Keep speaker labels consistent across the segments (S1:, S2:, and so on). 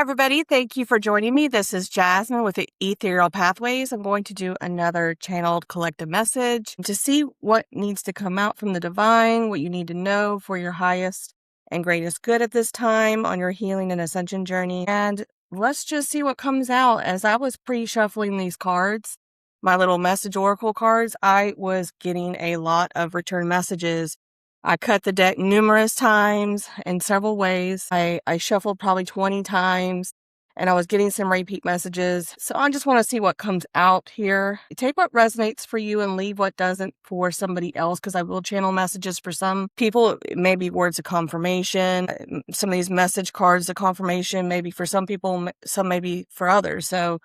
S1: everybody. Thank you for joining me. This is Jasmine with the Ethereal Pathways. I'm going to do another channeled collective message to see what needs to come out from the divine, what you need to know for your highest and greatest good at this time on your healing and ascension journey. And let's just see what comes out. As I was pre-shuffling these cards, my little message oracle cards, I was getting a lot of return messages. I cut the deck numerous times in several ways. I shuffled probably 20 times and I was getting some repeat messages. So I just want to see what comes out here. Take what resonates for you and leave what doesn't for somebody else, because I will channel messages for some people. It may be words of confirmation. Some of these message cards of confirmation, maybe for some people, some maybe for others. So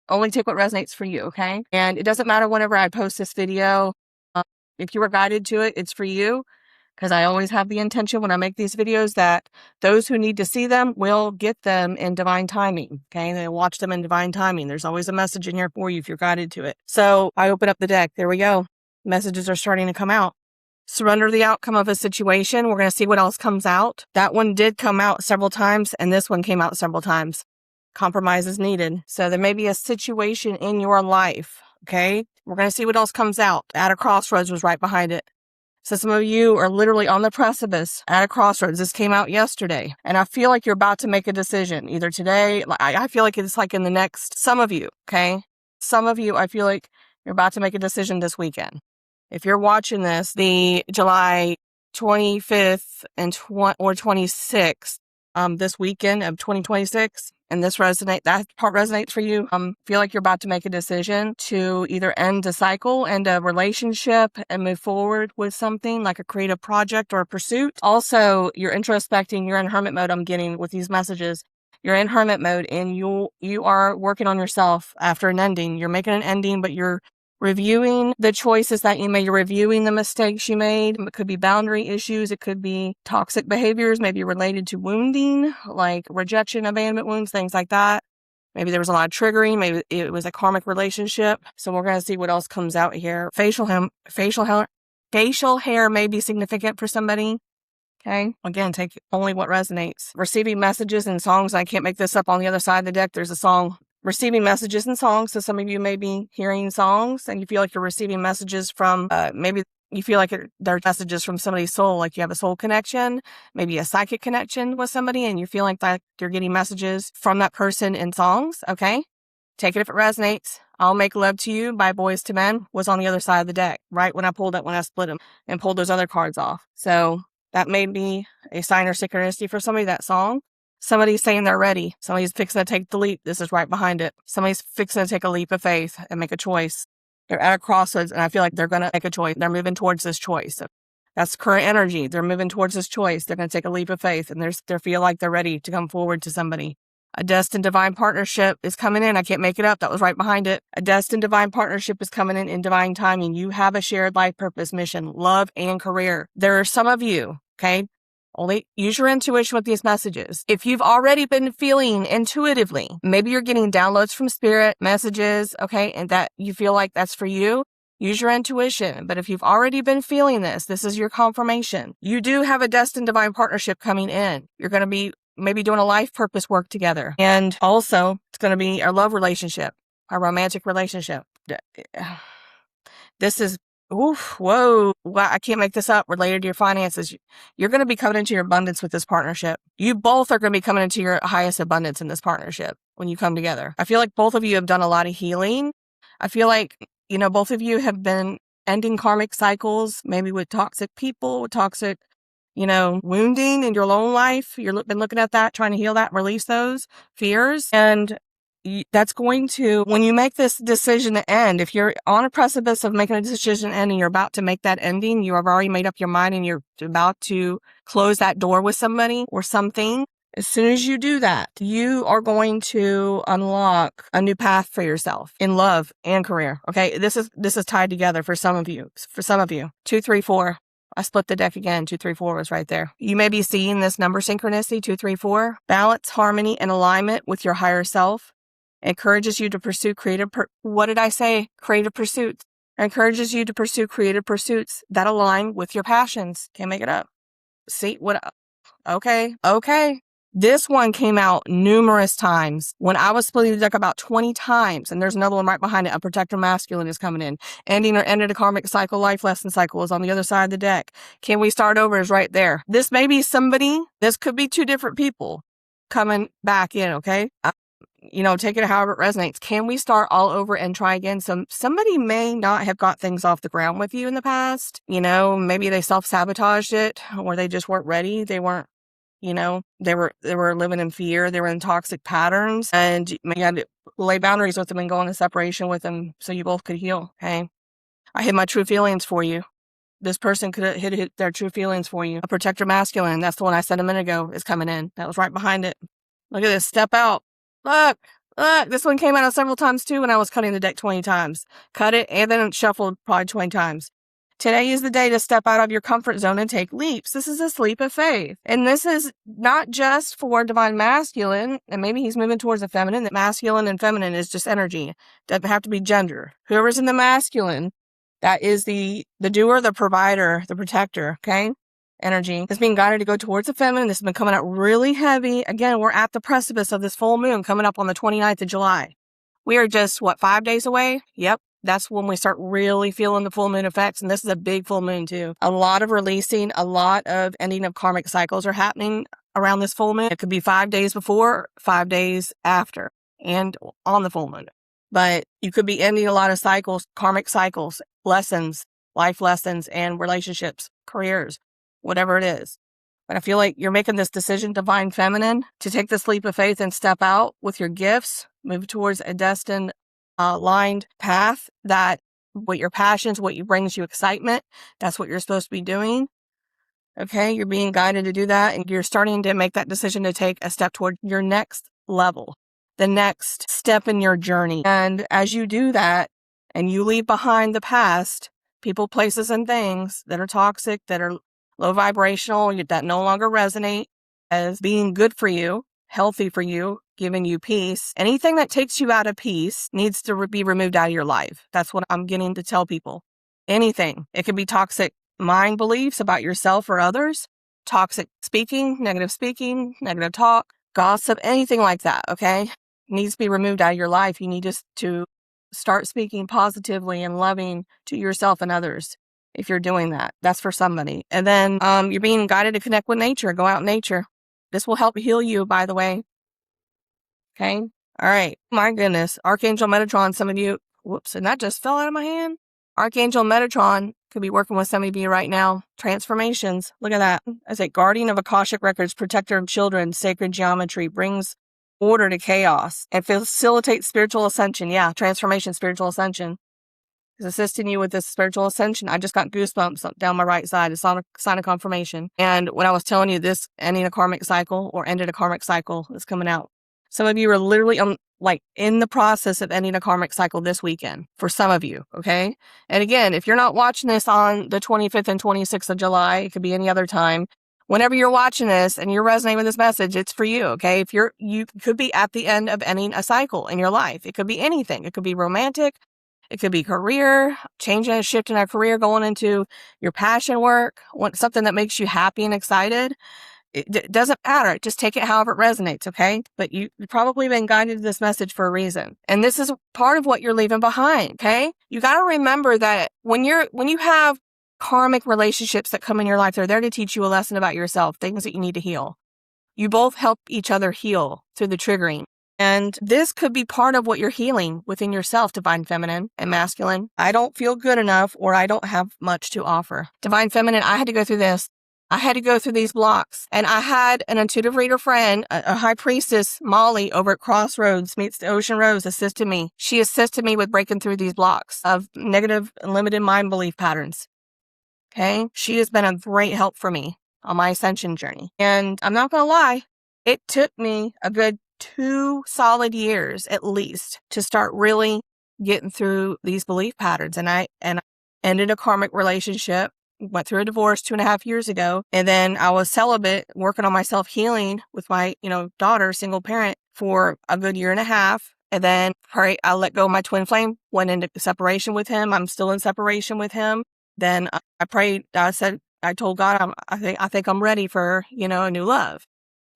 S1: only take what resonates for you, okay? And it doesn't matter whenever I post this video. If you were guided to it, it's for you. Because I always have the intention when I make these videos that those who need to see them will get them in divine timing. Okay, they watch them in divine timing. There's always a message in here for you if you're guided to it. So I open up the deck. There we go. Messages are starting to come out. Surrender the outcome of a situation. We're going to see what else comes out. That one did come out several times, and this one came out several times. Compromise is needed. So there may be a situation in your life. Okay, we're going to see what else comes out. At a crossroads was right behind it. So some of you are literally on the precipice at a crossroads. This came out yesterday. And I feel like you're about to make a decision either today. I feel like it's like in the next, some of you, okay? Some of you, I feel like you're about to make a decision this weekend. If you're watching this, the July 25th or 26th, this weekend of 2026, and that part resonates for you, feel like you're about to make a decision to either end a cycle, end a relationship, and move forward with something like a creative project or a pursuit. Also, you're introspecting, you're in hermit mode, I'm getting with these messages. You're in hermit mode and you are working on yourself after an ending. You're making an ending, but you're reviewing the choices that you made. You're reviewing the mistakes you made. It could be boundary issues. It could be toxic behaviors, maybe related to wounding, like rejection, abandonment wounds, things like that. Maybe there was a lot of triggering. Maybe it was a karmic relationship. So we're going to see what else comes out here. Facial hair may be significant for somebody. Okay. Again, take only what resonates. Receiving messages and songs. I can't make this up. On the other side of the deck, there's a song. Receiving messages and songs. So some of you may be hearing songs and you feel like you're receiving messages from, maybe you feel like they're messages from somebody's soul, like you have a soul connection, maybe a psychic connection with somebody, and you feel like that you're getting messages from that person in songs. Okay. Take it if it resonates. I'll Make Love to You by Boys to Men was on the other side of the deck, right when I pulled it, when I split them and pulled those other cards off. So that may be a sign or synchronicity for somebody, that song. Somebody's saying they're ready. Somebody's fixing to take the leap. This is right behind it. Somebody's fixing to take a leap of faith and make a choice. They're at a crossroads, and I feel like they're going to make a choice. They're moving towards this choice. So that's current energy. They're moving towards this choice. They're going to take a leap of faith, and they feel like they're ready to come forward to somebody. A destined divine partnership is coming in. I can't make it up. That was right behind it. A destined divine partnership is coming in divine timing. You have a shared life purpose, mission, love, and career. There are some of you, okay? Only use your intuition with these messages. If you've already been feeling intuitively, maybe you're getting downloads from spirit, messages, okay, and that you feel like that's for you, use your intuition. But if you've already been feeling this is your confirmation. You do have a destined divine partnership coming in. You're going to be maybe doing a life purpose work together. And also, it's going to be a love relationship, a romantic relationship. This is whoa, I can't make this up, related to your finances. You're going to be coming into your abundance with this partnership. You both are going to be coming into your highest abundance in this partnership when you come together. I feel like both of you have done a lot of healing. I feel like, both of you have been ending karmic cycles, maybe with toxic people, with toxic, wounding in your own life. You've been looking at that, trying to heal that, release those fears. And that's going to, when you make this decision to end, if you're on a precipice of making a decision to end and you're about to make that ending, you have already made up your mind and you're about to close that door with somebody or something. As soon as you do that, you are going to unlock a new path for yourself in love and career. Okay. This is tied together for some of you. 2, 3, 4. I split the deck again. 2, 3, 4 was right there. You may be seeing this number synchronicity, 2, 3, 4. Balance, harmony, and alignment with your higher self. Encourages you to pursue creative pursuits. Encourages you to pursue creative pursuits that align with your passions. Can't make it up. See what? Okay. This one came out numerous times. When I was splitting the deck about 20 times, and there's another one right behind it, a protector masculine is coming in. Ending or ended a karmic cycle, life lesson cycle is on the other side of the deck. Can we start over is right there. This may be somebody, this could be two different people coming back in, okay? Take it however it resonates. Can we start all over and try again? Somebody may not have got things off the ground with you in the past. Maybe they self-sabotaged it, or they just weren't ready. They weren't, they were living in fear. They were in toxic patterns, and you had to lay boundaries with them and go into separation with them so you both could heal. Okay. I hid my true feelings for you. This person could have hid their true feelings for you. A protector masculine, that's the one I said a minute ago, is coming in. That was right behind it. Look at this. Step out. Look. This one came out several times too when I was cutting the deck 20 times. Cut it and then shuffled probably 20 times. Today is the day to step out of your comfort zone and take leaps. This is a leap of faith. And this is not just for divine masculine, and maybe he's moving towards the feminine. That masculine and feminine is just energy. Doesn't have to be gender. Whoever's in the masculine, that is the doer, the provider, the protector, okay? Energy is being guided to go towards the feminine. This has been coming out really heavy. Again, we're at the precipice of this full moon coming up on the 29th of July. We are just, 5 days away? Yep. That's when we start really feeling the full moon effects. And this is a big full moon too. A lot of releasing, a lot of ending of karmic cycles are happening around this full moon. It could be 5 days before, 5 days after, and on the full moon. But you could be ending a lot of cycles, karmic cycles, lessons, life lessons, and relationships, careers, whatever it is. But I feel like you're making this decision, divine feminine, to take this leap of faith and step out with your gifts, move towards a destined lined path, that what your passions, what brings you excitement, that's what you're supposed to be doing. Okay, you're being guided to do that, and you're starting to make that decision to take a step toward your next level, the next step in your journey. And as you do that, and you leave behind the past, people, places, and things that are toxic, that are low vibrational, that no longer resonate as being good for you, healthy for you, giving you peace. Anything that takes you out of peace needs to be removed out of your life. That's what I'm getting to tell people. Anything. It could be toxic mind beliefs about yourself or others, toxic speaking, negative talk, gossip, anything like that, okay? Needs to be removed out of your life. You need to start speaking positively and loving to yourself and others. If you're doing that, that's for somebody. And then you're being guided to connect with nature. Go out in nature. This will help heal you, by the way. Okay. All right. My goodness. Archangel Metatron, some of you, whoops, and that just fell out of my hand. Archangel Metatron could be working with some of you right now. Transformations. Look at that. As a guardian of Akashic records, protector of children, sacred geometry, brings order to chaos and facilitates spiritual ascension. Yeah. Transformation, spiritual ascension. Is assisting you with this spiritual ascension. I just got goosebumps down my right side. It's on a sign of confirmation. And when I was telling you this, ending a karmic cycle or ended a karmic cycle is coming out. Some of you are literally in the process of ending a karmic cycle this weekend. For some of you, okay? And again, if you're not watching this on the 25th and 26th of July, it could be any other time. Whenever you're watching this and you're resonating with this message, it's for you, okay? You could be at the end of ending a cycle in your life. It could be anything. It could be romantic. It could be career, changing a shift in our career, going into your passion work, something that makes you happy and excited. It doesn't matter. Just take it however it resonates, okay? But you've probably been guided to this message for a reason. And this is part of what you're leaving behind, okay? You got to remember that when you have karmic relationships that come in your life, they're there to teach you a lesson about yourself, things that you need to heal. You both help each other heal through the triggering. And this could be part of what you're healing within yourself, divine feminine and masculine. I don't feel good enough, or I don't have much to offer. Divine feminine, I had to go through this. I had to go through these blocks. And I had an intuitive reader friend, a high priestess, Molly, over at Crossroads Meets the Ocean Rose, assisted me. She assisted me with breaking through these blocks of negative and limited mind belief patterns. Okay? She has been a great help for me on my ascension journey. And I'm not going to lie, it took me a good 2 solid years at least to start really getting through these belief patterns. And I ended a karmic relationship, went through a divorce 2.5 years ago. And then I was celibate, working on myself healing with my, daughter, single parent, for a good 1.5 years. And then I let go of my twin flame, went into separation with him. I'm still in separation with him. Then I prayed, I told God, I think I'm ready for, a new love.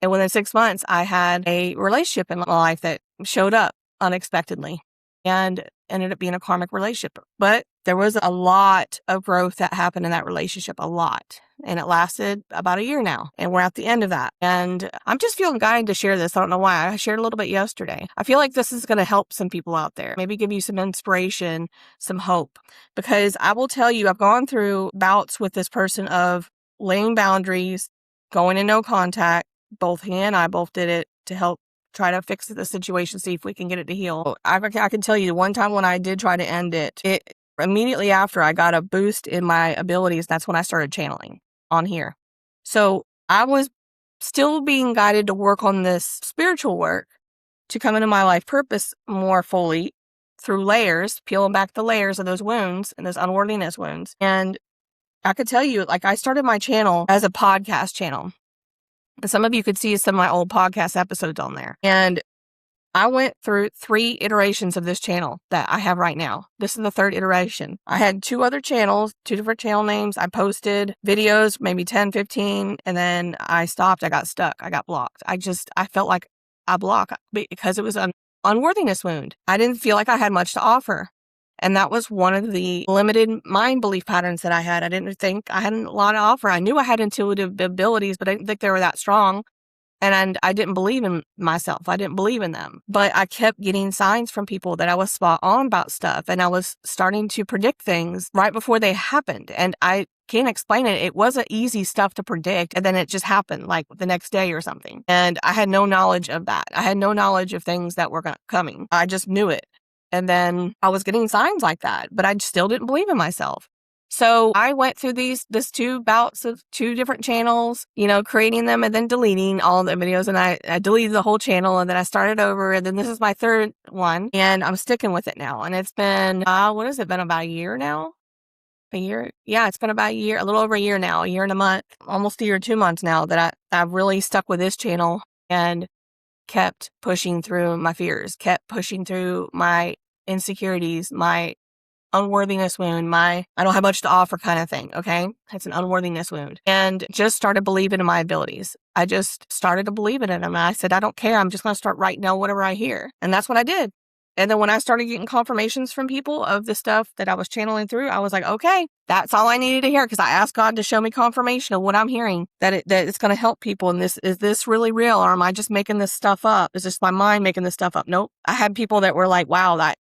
S1: And within 6 months, I had a relationship in my life that showed up unexpectedly and ended up being a karmic relationship. But there was a lot of growth that happened in that relationship, a lot. And it lasted about a year now. And we're at the end of that. And I'm just feeling guided to share this. I don't know why. I shared a little bit yesterday. I feel like this is going to help some people out there, maybe give you some inspiration, some hope. Because I will tell you, I've gone through bouts with this person of laying boundaries, going in no contact. Both he and I both did it to help try to fix the situation, see if we can get it to heal. I can tell you, one time when I did try to end it immediately after I got a boost in my abilities, that's when I started channeling on here. So I was still being guided to work on this spiritual work to come into my life purpose more fully through layers, peeling back the layers of those wounds and those unworthiness wounds. And I could tell you, like, I started my channel as a podcast channel. And some of you could see some of my old podcast episodes on there. And I went through 3 iterations of this channel that I have right now. This is the 3rd iteration. I had 2 other channels, 2 different channel names. I posted videos, maybe 10, 15, and then I stopped. I got stuck. I got blocked. I felt like I blocked because it was an unworthiness wound. I didn't feel like I had much to offer. And that was one of the limited mind belief patterns that I had. I didn't think I had a lot to offer. I knew I had intuitive abilities, but I didn't think they were that strong. And I didn't believe in myself. I didn't believe in them. But I kept getting signs from people that I was spot on about stuff. And I was starting to predict things right before they happened. And I can't explain it. It wasn't easy stuff to predict. And then it just happened like the next day or something. And I had no knowledge of that. I had no knowledge of things that were coming. I just knew it. And then I was getting signs like that, but I still didn't believe in myself. So I went through this 2 bouts of 2 different channels, creating them and then deleting all the videos. And I deleted the whole channel and then I started over. And then this is my 3rd one and I'm sticking with it now. And it's been, what has it been, about a year now? A year? Yeah, it's been about a year, a little over a year now, a year and a month, almost a year, 2 months now that I've really stuck with this channel and kept pushing through my fears, kept pushing through my insecurities, my unworthiness wound, I don't have much to offer kind of thing, okay? It's an unworthiness wound. And just started believing in my abilities. I just started to believe in it. And I said, I don't care. I'm just going to start writing down whatever I hear. And that's what I did. And then when I started getting confirmations from people of the stuff that I was channeling through, I was like, okay, that's all I needed to hear, because I asked God to show me confirmation of what I'm hearing, that it's going to help people. And is this really real? Or am I just making this stuff up? Is this my mind making this stuff up? Nope. I had people that were like, wow, that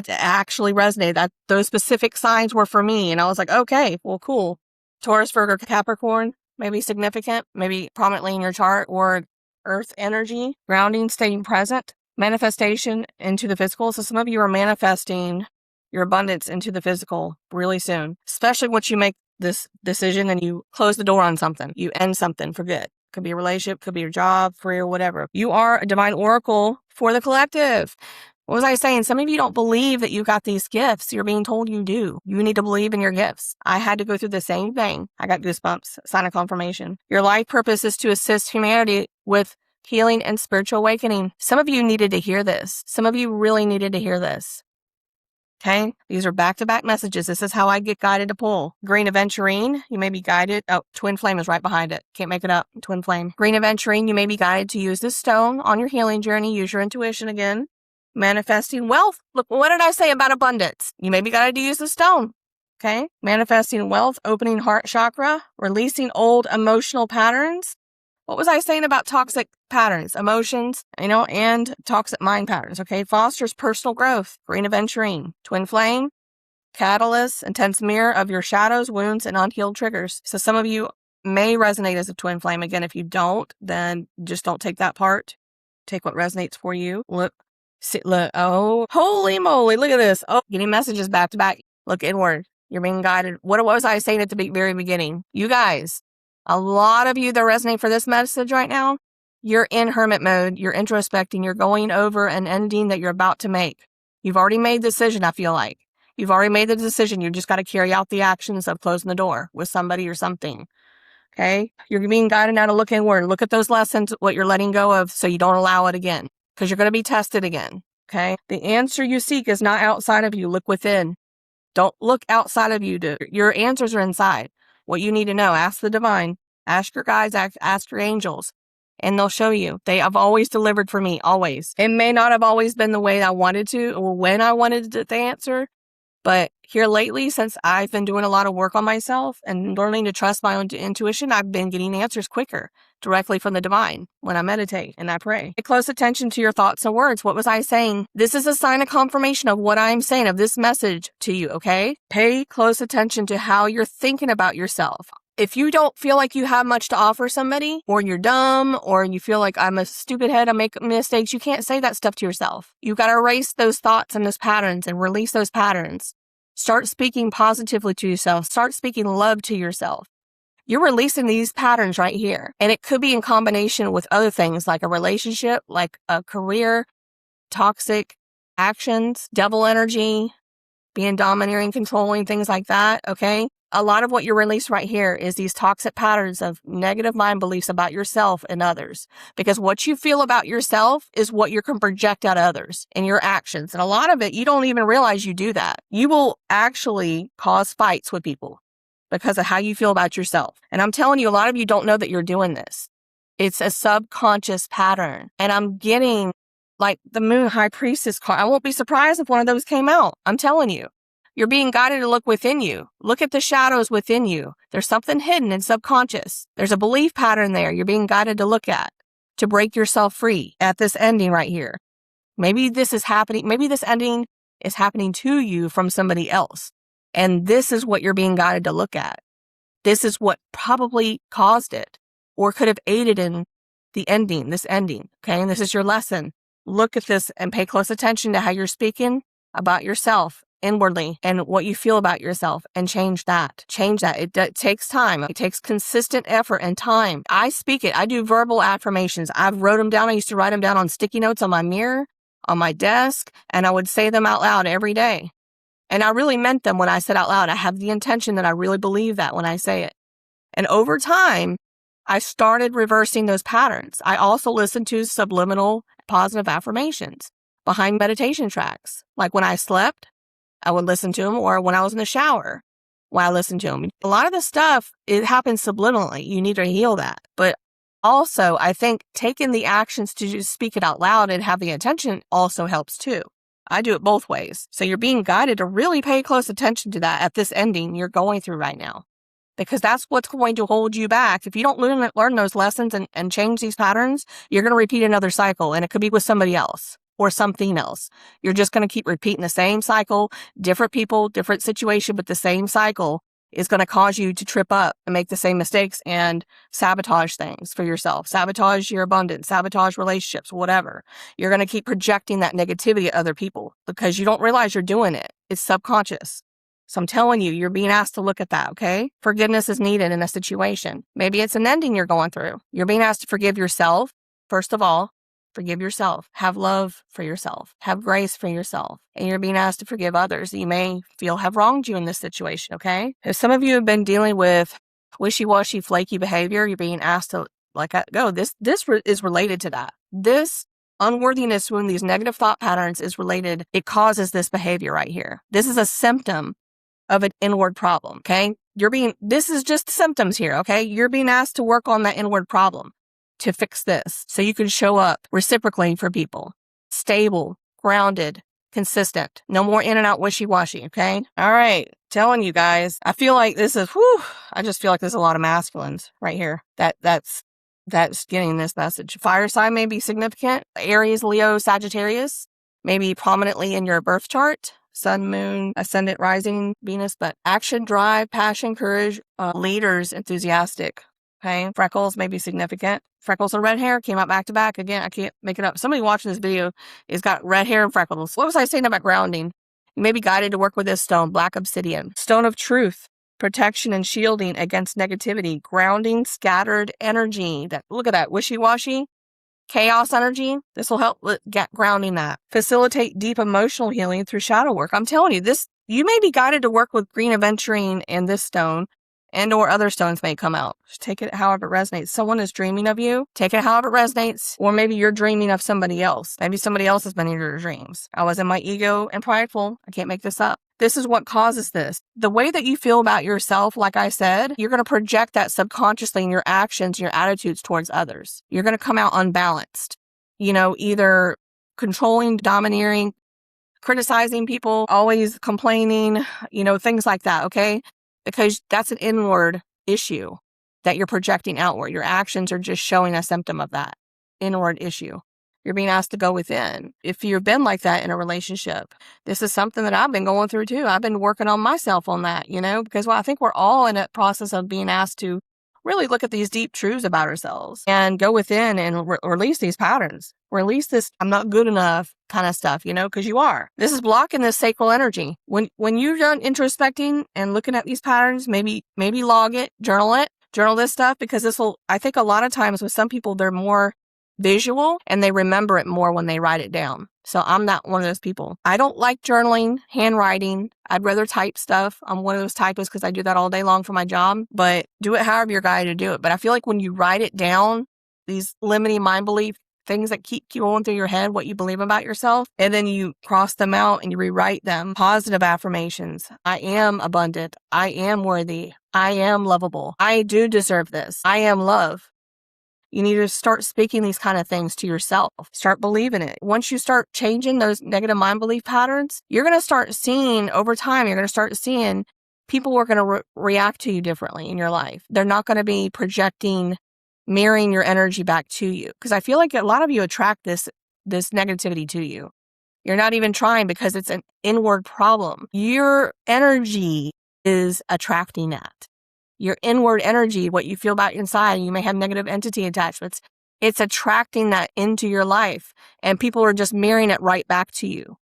S1: actually resonated. That those specific signs were for me. And I was like, okay, well, cool. Taurus, Virgo, Capricorn, maybe significant, maybe prominently in your chart, or earth energy, grounding, staying present. Manifestation into the physical. So some of you are manifesting your abundance into the physical really soon, especially once you make this decision and you close the door on something, you end something for good. Could be a relationship, could be your job, career, whatever. You are a divine oracle for the collective. What was I saying? Some of you don't believe that you got these gifts. You're being told you do. You need to believe in your gifts. I had to go through the same thing. I got goosebumps, sign of confirmation. Your life purpose is to assist humanity with healing and spiritual awakening. Some of you needed to hear this. Some of you really needed to hear this. Okay? These are back-to-back messages. This is how I get guided to pull. Green aventurine, you may be guided. Oh, twin flame is right behind it. Can't make it up. Twin flame. Green aventurine, you may be guided to use this stone on your healing journey. Use your intuition again. Manifesting wealth. Look, what did I say about abundance? You may be guided to use the stone. Okay? Manifesting wealth, opening heart chakra, releasing old emotional patterns. What was I saying about toxic patterns, emotions, and toxic mind patterns, okay? Fosters personal growth. Green aventurine. Twin flame. Catalyst, intense mirror of your shadows, wounds, and unhealed triggers. So some of you may resonate as a twin flame. Again, if you don't, then just don't take that part. Take what resonates for you. Look, oh, holy moly, look at this. Oh, getting messages back to back. Look inward. You're being guided. What was I saying at the very beginning? You guys, a lot of you that resonate for this message right now, you're in hermit mode. You're introspecting. You're going over an ending that you're about to make. You've already made the decision, I feel like. You've already made the decision. You just got to carry out the actions of closing the door with somebody or something. Okay? You're being guided now to look inward. Look at those lessons, what you're letting go of, so you don't allow it again, because you're going to be tested again. Okay? The answer you seek is not outside of you. Look within. Don't look outside of you. Your answers are inside. What you need to know, ask the divine, ask your guides, ask your angels. and they'll show you. They have always delivered for me, always. It may not have always been the way I wanted to or when I wanted the answer, but here lately, since I've been doing a lot of work on myself and learning to trust my own intuition, I've been getting answers quicker directly from the divine when I meditate and I pray. Pay close attention to your thoughts and words. What was I saying? This is a sign of confirmation of what I'm saying, of this message to you, okay? Pay close attention to how you're thinking about yourself. If you don't feel like you have much to offer somebody, or you're dumb, or you feel like I'm a stupid head, I make mistakes, you can't say that stuff to yourself. You got to erase those thoughts and those patterns and release those patterns. Start speaking positively to yourself. Start speaking love to yourself. You're releasing these patterns right here. And it could be in combination with other things like a relationship, like a career, toxic actions, devil energy, being domineering, controlling, things like that, okay? A lot of what you release right here is these toxic patterns of negative mind beliefs about yourself and others. Because what you feel about yourself is what you can project at others in your actions. And a lot of it, you don't even realize you do that. You will actually cause fights with people because of how you feel about yourself. And I'm telling you, a lot of you don't know that you're doing this. It's a subconscious pattern. And I'm getting like the Moon High Priestess card. I won't be surprised if one of those came out. I'm telling you. You're being guided to look within you. Look at the shadows within you. There's something hidden and subconscious. There's a belief pattern there you're being guided to look at, to break yourself free at this ending right here. Maybe this is happening. Maybe this ending is happening to you from somebody else. And this is what you're being guided to look at. This is what probably caused it or could have aided in the ending, this ending. Okay. And this is your lesson. Look at this and pay close attention to how you're speaking about yourself inwardly and what you feel about yourself and change that. Change that. It takes time. It takes consistent effort and time. I speak it. I do verbal affirmations. I've wrote them down. I used to write them down on sticky notes on my mirror, on my desk, and I would say them out loud every day. And I really meant them when I said out loud. I have the intention that I really believe that when I say it. And over time, I started reversing those patterns. I also listened to subliminal positive affirmations behind meditation tracks. Like when I slept, I would listen to them, or when I was in the shower, while I listened to them. A lot of the stuff, it happens subliminally. You need to heal that. But also, I think taking the actions to just speak it out loud and have the intention also helps too. I do it both ways. So you're being guided to really pay close attention to that at this ending you're going through right now. Because that's what's going to hold you back. If you don't learn those lessons and change these patterns, you're going to repeat another cycle, and it could be with somebody else or something else. You're just going to keep repeating the same cycle, different people, different situation, but the same cycle is going to cause you to trip up and make the same mistakes and sabotage things for yourself, sabotage your abundance, sabotage relationships, whatever. You're going to keep projecting that negativity at other people because you don't realize you're doing it. It's subconscious. So I'm telling you, you're being asked to look at that, okay? Forgiveness is needed in a situation. Maybe it's an ending you're going through. You're being asked to forgive yourself, first of all. Forgive yourself. Have love for yourself. Have grace for yourself. And you're being asked to forgive others that you may feel have wronged you in this situation, okay? If some of you have been dealing with wishy-washy, flaky behavior, you're being asked to let that go. This is related to that. This unworthiness when these negative thought patterns is related. It causes this behavior right here. This is a symptom of an inward problem, okay? This is just symptoms here, okay? You're being asked to work on that inward problem to fix this so you can show up reciprocally for people. Stable, grounded, consistent. No more in and out wishy-washy, okay? All right. Telling you guys, I feel like this is, I just feel like there's a lot of masculines right here. That's getting this message. Fire sign may be significant. Aries, Leo, Sagittarius, maybe prominently in your birth chart. Sun, moon, ascendant, rising, Venus, but action, drive, passion, courage, leaders, enthusiastic. Okay, freckles may be significant. Freckles and red hair came out back to back. Again, I can't make it up. Somebody watching this video has got red hair and freckles. What was I saying about grounding? You may be guided to work with this stone, black obsidian. Stone of truth, protection and shielding against negativity, grounding, scattered energy. Look at that, wishy-washy. Chaos energy, this will help with grounding that. Facilitate deep emotional healing through shadow work. I'm telling you, you may be guided to work with green aventurine and this stone, and or other stones may come out. Just take it however it resonates. Someone is dreaming of you. Take it however it resonates. Or maybe you're dreaming of somebody else. Maybe somebody else has been in your dreams. I was in my ego and prideful. I can't make this up. This is what causes this. The way that you feel about yourself, like I said, you're going to project that subconsciously in your actions, your attitudes towards others. You're going to come out unbalanced, either controlling, domineering, criticizing people, always complaining, things like that, okay? Because that's an inward issue that you're projecting outward. Your actions are just showing a symptom of that inward issue. You're being asked to go within. If you've been like that in a relationship, this is something that I've been going through too. I've been working on myself on that, because I think we're all in a process of being asked to really look at these deep truths about ourselves and go within and release these patterns. Release this I'm not good enough kind of stuff, because you are. This is blocking this sacral energy. When you're done introspecting and looking at these patterns, maybe log it, journal this stuff, because I think a lot of times with some people, they're more visual and they remember it more when they write it down. So I'm not one of those people. I don't like journaling, handwriting. I'd rather type stuff. I'm one of those typists because I do that all day long for my job, but do it however you're guided to do it. But I feel like when you write it down, these limiting mind belief things that keep going through your head, what you believe about yourself, and then you cross them out and you rewrite them. Positive affirmations. I am abundant. I am worthy. I am lovable. I do deserve this. I am love. You need to start speaking these kind of things to yourself. Start believing it. Once you start changing those negative mind belief patterns, you're going to start seeing over time, you're going to start seeing people are going to react to you differently in your life. They're not going to be projecting, mirroring your energy back to you. Because I feel like a lot of you attract this negativity to you. You're not even trying because it's an inward problem. Your energy is attracting that. Your inward energy, what you feel about inside, you may have negative entity attachments. It's attracting that into your life, and people are just mirroring it right back to you.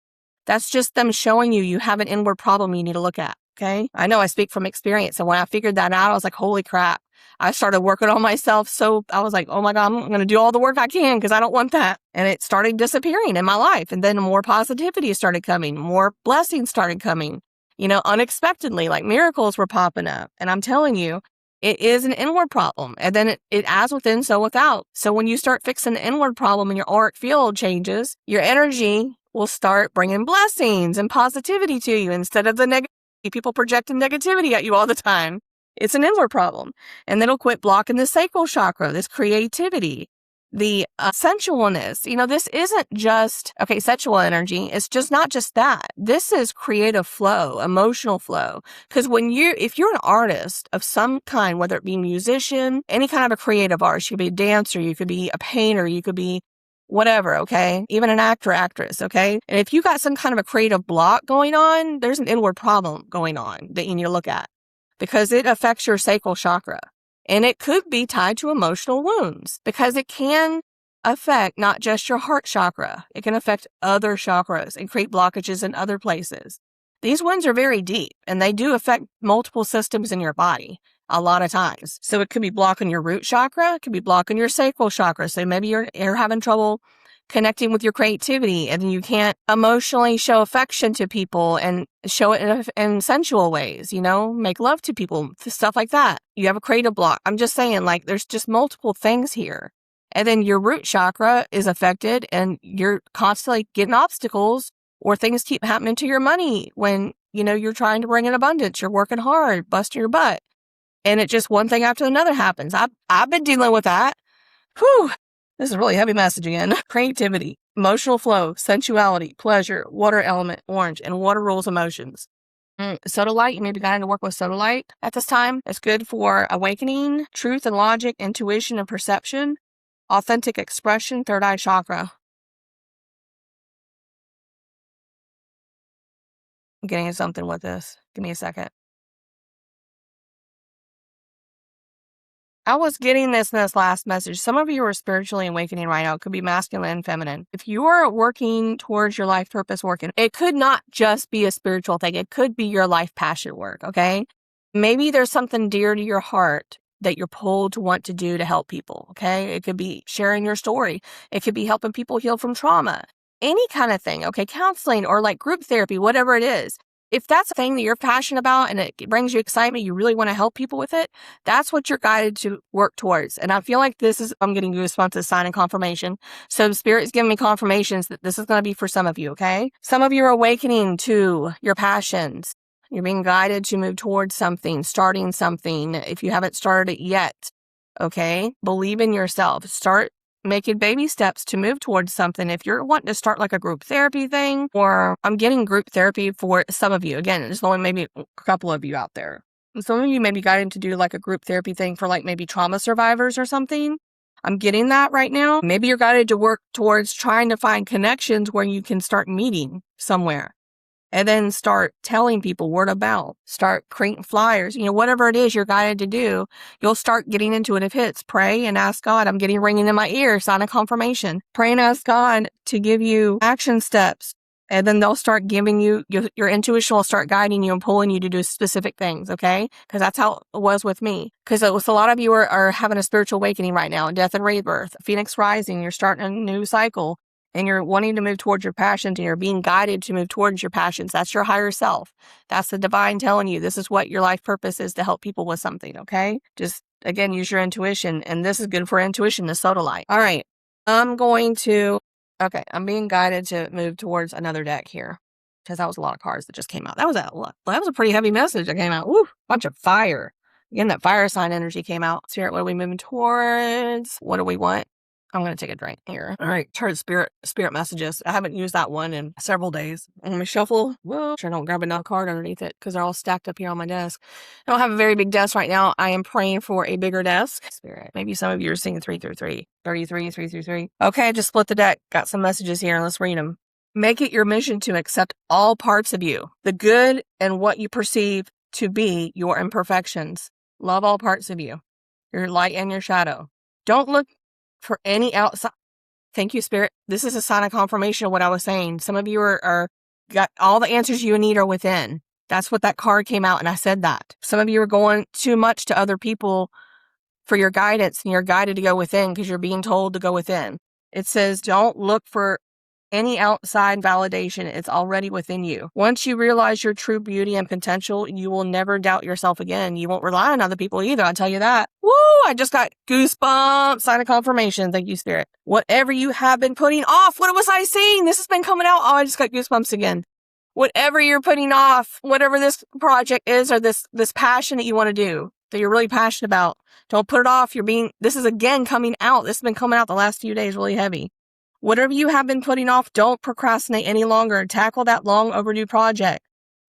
S1: That's just them showing you have an inward problem you need to look at, okay? I know I speak from experience, and when I figured that out, I was like, holy crap. I started working on myself, so I was like, oh my God, I'm going to do all the work I can because I don't want that. And it started disappearing in my life, and then more positivity started coming, more blessings started coming. Unexpectedly, like miracles were popping up. And I'm telling you, it is an inward problem. And then it as within, so without. So when you start fixing the inward problem and your auric field changes, your energy will start bringing blessings and positivity to you instead of the negativity. People projecting negativity at you all the time. It's an inward problem. And then it'll quit blocking the sacral chakra, this creativity. The sensualness, this isn't just, sexual energy. It's just not just that. This is creative flow, emotional flow. Because if you're an artist of some kind, whether it be a musician, any kind of a creative artist, you could be a dancer, you could be a painter, you could be whatever, okay? Even an actor, actress, okay? And if you got some kind of a creative block going on, there's an inward problem going on that you need to look at because it affects your sacral chakra. And it could be tied to emotional wounds because it can affect not just your heart chakra. It can affect other chakras and create blockages in other places. These wounds are very deep and they do affect multiple systems in your body a lot of times. So it could be blocking your root chakra. It could be blocking your sacral chakra. So maybe you're having trouble connecting with your creativity and you can't emotionally show affection to people and show it in sensual ways, make love to people, stuff like that. You have a creative block. I'm just saying, there's just multiple things here. And then your root chakra is affected and you're constantly getting obstacles or things keep happening to your money when, you're trying to bring in abundance. You're working hard, busting your butt. And it just one thing after another happens. I've been dealing with that. Whew. This is a really heavy message again. Creativity, emotional flow, sensuality, pleasure, water element, orange, and water rules emotions. Sodalite, you may be guided to work with sodalite at this time. It's good for awakening, truth and logic, intuition and perception, authentic expression, third eye chakra. I'm getting into something with this. Give me a second. I was getting this in this last message. Some of you are spiritually awakening right now. It could be masculine and feminine. If you are working towards your life purpose working, it could not just be a spiritual thing. It could be your life passion work, okay? Maybe there's something dear to your heart that you're pulled to want to do to help people, okay? It could be sharing your story. It could be helping people heal from trauma. Any kind of thing, okay? Counseling or group therapy, whatever it is. if that's a thing that you're passionate about and it brings you excitement, you really want to help people with it, that's what you're guided to work towards. And I feel like I'm getting goosebumps as sign and confirmation. So Spirit is giving me confirmations that this is going to be for some of you, okay? Some of you are awakening to your passions. You're being guided to move towards something, starting something if you haven't started it yet, okay? Believe in yourself. Start making baby steps to move towards something. If you're wanting to start like a group therapy thing, or I'm getting group therapy for some of you. Again, there's only maybe a couple of you out there. Some of you may be guided to do like a group therapy thing for like maybe trauma survivors or something. I'm getting that right now. Maybe you're guided to work towards trying to find connections where you can start meeting somewhere. And then start telling people word of mouth, start creating flyers, whatever it is you're guided to do, you'll start getting into it if hits. Pray and ask God. I'm getting ringing in my ear, sign of confirmation. Pray and ask God to give you action steps. And then they'll start giving you, your intuition will start guiding you and pulling you to do specific things, okay? Because that's how it was with me. Because a lot of you are having a spiritual awakening right now, death and rebirth, Phoenix rising, you're starting a new cycle. And you're wanting to move towards your passions and you're being guided to move towards your passions. That's your higher self. That's the divine telling you this is what your life purpose is, to help people with something, okay? Just, again, use your intuition. And this is good for intuition, the sodalite. All right. I'm being guided to move towards another deck here because that was a lot of cards that just came out. That was a pretty heavy message that came out. Woo, bunch of fire. Again, that fire sign energy came out. Spirit, what are we moving towards? What do we want? I'm going to take a drink here. All right, turn spirit messages. I haven't used that one in several days. Let me shuffle. Whoa, sure don't grab another card underneath it because they're all stacked up here on my desk. I don't have a very big desk right now. I am praying for a bigger desk. Spirit. Maybe some of you are seeing 3 through 3. 33, 3 through 3. Okay, I just split the deck. Got some messages here. Let's read them. Make it your mission to accept all parts of you, the good and what you perceive to be your imperfections. Love all parts of you, your light and your shadow. Don't look for any outside. Thank you, Spirit. This is a sign of confirmation of what I was saying. Some of you are got all the answers you need are within. That's what that card came out, and I said that. Some of you are going too much to other people for your guidance, and you're guided to go within because you're being told to go within. It says, don't look for any outside validation. It's already within you. Once you realize your true beauty and potential, you will never doubt yourself again. You won't rely on other people either. I'll tell you that. Woo! I just got goosebumps. Sign of confirmation. Thank you, Spirit. Whatever you have been putting off. What was I saying? This has been coming out. Oh, I just got goosebumps again. Whatever you're putting off, whatever this project is or this passion that you want to do, that you're really passionate about, don't put it off. This is again coming out. This has been coming out the last few days really heavy. Whatever you have been putting off, don't procrastinate any longer. Tackle that long overdue project.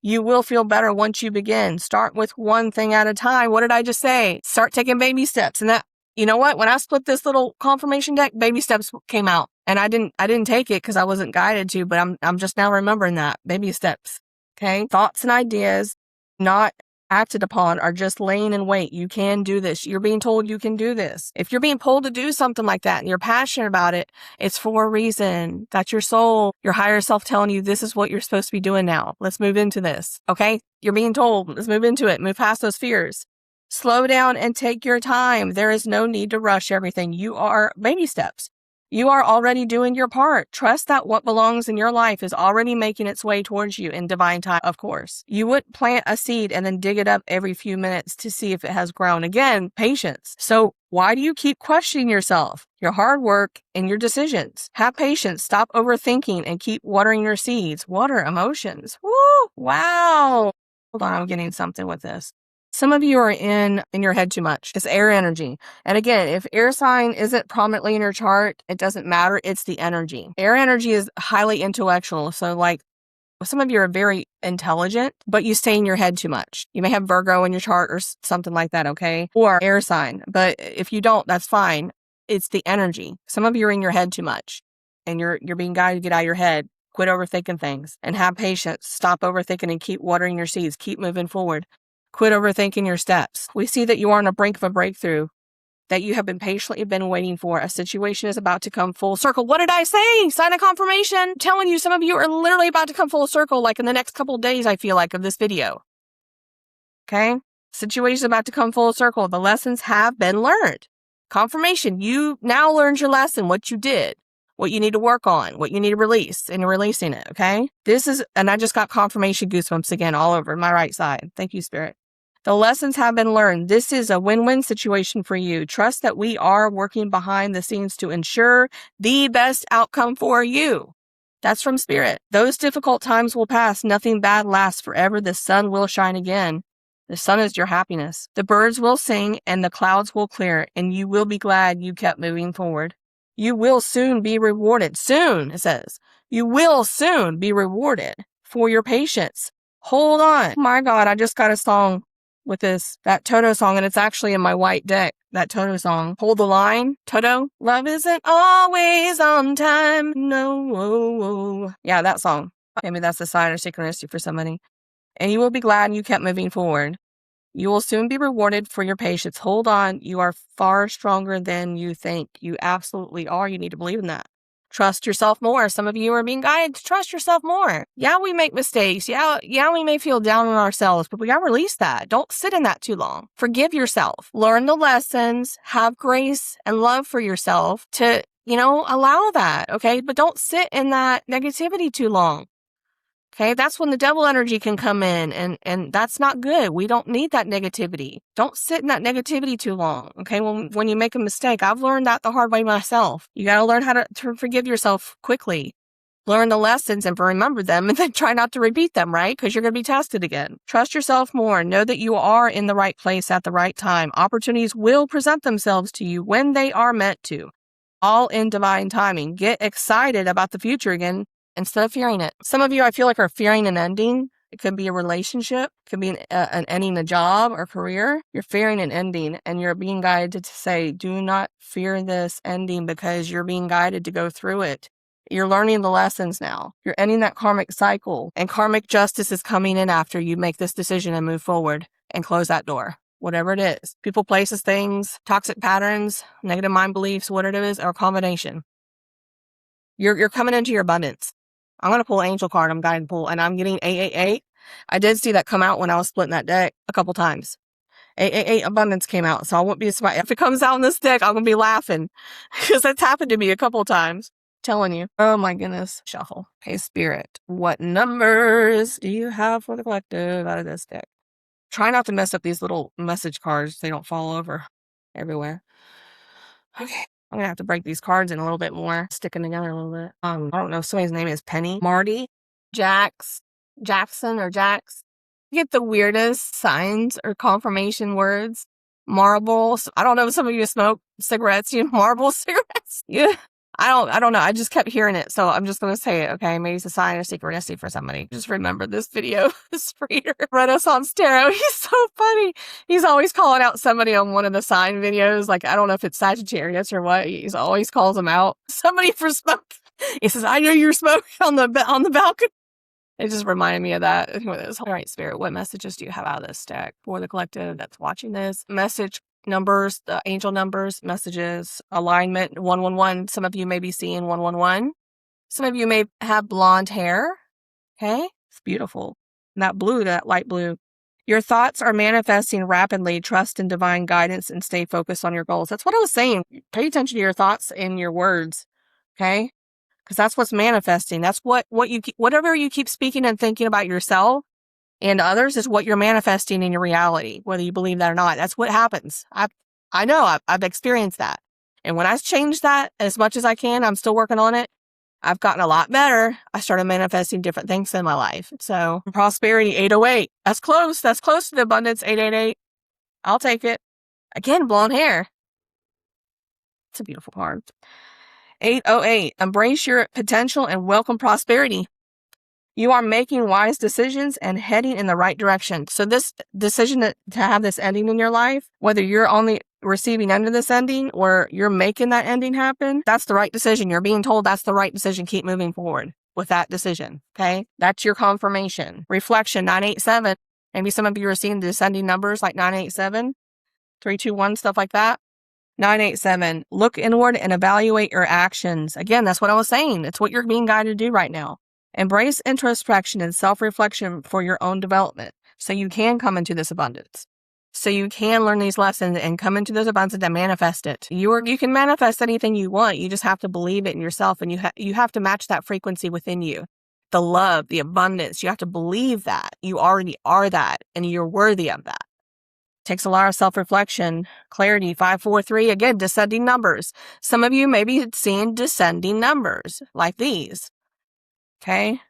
S1: You will feel better once you begin. Start with one thing at a time. What did I just say? Start taking baby steps. And that, you know what? When I split this little confirmation deck, baby steps came out. And I didn't take it because I wasn't guided to, but I'm just now remembering that. Baby steps. Okay? Thoughts and ideas not acted upon are just laying in wait. You can do this. You're being told you can do this. If you're being pulled to do something like that and you're passionate about it, it's for a reason. That's your soul, your higher self telling you this is what you're supposed to be doing now. Let's move into this. Okay? You're being told, let's move into it. Move past those fears. Slow down and take your time. There is no need to rush everything. You are baby steps. You are already doing your part. Trust that what belongs in your life is already making its way towards you in divine time, of course. You wouldn't plant a seed and then dig it up every few minutes to see if it has grown. Again, patience. So why do you keep questioning yourself, your hard work, and your decisions? Have patience. Stop overthinking and keep watering your seeds. Water emotions. Woo! Wow. Hold on, I'm getting something with this. Some of you are in your head too much. It's air energy. And again, if air sign isn't prominently in your chart, it doesn't matter. It's the energy. Air energy is highly intellectual. So like some of you are very intelligent, but you stay in your head too much. You may have Virgo in your chart or something like that, okay? Or air sign. But if you don't, that's fine. It's the energy. Some of you are in your head too much and you're being guided to get out of your head. Quit overthinking things and have patience. Stop overthinking and keep watering your seeds. Keep moving forward. Quit overthinking your steps. We see that you are on the brink of a breakthrough that you have been patiently waiting for. A situation is about to come full circle. What did I say? Sign of confirmation. I'm telling you, some of you are literally about to come full circle, like in the next couple of days, I feel like, of this video. Okay? Situation is about to come full circle. The lessons have been learned. Confirmation. You now learned your lesson, what you did. what you need to work on, what you need to release, and you're releasing it, okay? And I just got confirmation goosebumps again all over my right side. Thank you, Spirit. The lessons have been learned. This is a win-win situation for you. Trust that we are working behind the scenes to ensure the best outcome for you. That's from Spirit. Those difficult times will pass. Nothing bad lasts forever. The sun will shine again. The sun is your happiness. The birds will sing and the clouds will clear, and you will be glad you kept moving forward. You will soon be rewarded. Soon, it says. You will soon be rewarded for your patience. Hold on. Oh my God, I just got a song with that Toto song, and it's actually in my white deck, that Toto song. Hold the line, Toto. Love isn't always on time. No. Yeah, that song. Maybe that's a sign or synchronicity for somebody. And you will be glad you kept moving forward. You will soon be rewarded for your patience. Hold on. You are far stronger than you think. You absolutely are. You need to believe in that. Trust yourself more. Some of you are being guided to trust yourself more. Yeah, we make mistakes. Yeah, we may feel down on ourselves, but we got to release that. Don't sit in that too long. Forgive yourself. Learn the lessons. Have grace and love for yourself to, allow that, okay? But don't sit in that negativity too long. Okay, that's when the devil energy can come in, and that's not good. We don't need that negativity. Don't sit in that negativity too long. Okay, when you make a mistake, I've learned that the hard way myself. You got to learn how to forgive yourself quickly. Learn the lessons and remember them, and then try not to repeat them, right? Because you're going to be tested again. Trust yourself more. Know that you are in the right place at the right time. Opportunities will present themselves to you when they are meant to. All in divine timing. Get excited about the future again, instead of fearing it. Some of you, I feel like, are fearing an ending. It could be a relationship. It could be an ending a job or career. You're fearing an ending, and you're being guided to say, do not fear this ending, because you're being guided to go through it. You're learning the lessons now. You're ending that karmic cycle, and karmic justice is coming in after you make this decision and move forward and close that door. Whatever it is. People, places, things, toxic patterns, negative mind beliefs, what it is, or a combination. You're coming into your abundance. I'm going to pull an angel card. I'm guided pull, and I'm getting 888. I did see that come out when I was splitting that deck a couple times. 888 abundance came out, so I won't be surprised. If it comes out in this deck, I'm going to be laughing because that's happened to me a couple times. Telling you. Oh my goodness. Shuffle. Hey, Spirit, what numbers do you have for the collective out of this deck? Try not to mess up these little message cards. They don't fall over everywhere. Okay. I'm going to have to break these cards in a little bit more, sticking together a little bit. I don't know if somebody's name is Penny, Marty, Jackson, or Jax. You get the weirdest signs or confirmation words. Marbles. I don't know if some of you smoke cigarettes, marble cigarettes. Yeah. I don't know. I just kept hearing it. So I'm just going to say it. Okay. Maybe it's a sign or synchronicity for somebody. Just remember this video is reader Renaissance Tarot. He's so funny. He's always calling out somebody on one of the sign videos. Like, I don't know if it's Sagittarius or what. He's always calls them out. Somebody for smoke. He says, I know you're smoking on the balcony. It just reminded me of that. All right, Spirit, what messages do you have out of this deck for the collective that's watching this? Message numbers, the angel numbers, messages, alignment, 111. Some of you may be seeing 111. Some of you may have blonde hair. Okay, it's beautiful. And that light blue. Your thoughts are manifesting rapidly. Trust in divine guidance and stay focused on your goals. That's what I was saying. Pay attention to your thoughts and your words. Okay, because that's what's manifesting. That's whatever you keep speaking and thinking about yourself and others is what you're manifesting in your reality, whether you believe that or not. That's what happens. I know I've experienced that. And when I change that as much as I can, I'm still working on it. I've gotten a lot better. I started manifesting different things in my life. So prosperity, 808. That's close. That's close to the abundance, 888. I'll take it. Again, blonde hair. It's a beautiful card. 808. Embrace your potential and welcome prosperity. You are making wise decisions and heading in the right direction. So this decision to have this ending in your life, whether you're on the receiving end of this ending or you're making that ending happen, that's the right decision. You're being told that's the right decision. Keep moving forward with that decision. Okay. That's your confirmation. Reflection, 987. Maybe some of you are seeing the descending numbers like 987, 321, stuff like that. 987. Look inward and evaluate your actions. Again, that's what I was saying. It's what you're being guided to do right now. Embrace introspection and self-reflection for your own development so you can come into this abundance. so you can learn these lessons and come into those abundance and manifest it. You can manifest anything you want. You just have to believe it in yourself, and you have to match that frequency within you. The love, the abundance, you have to believe that. You already are that, and you're worthy of that. Takes a lot of self-reflection. Clarity, 543, again, descending numbers. Some of you may be seeing descending numbers like these. Okay?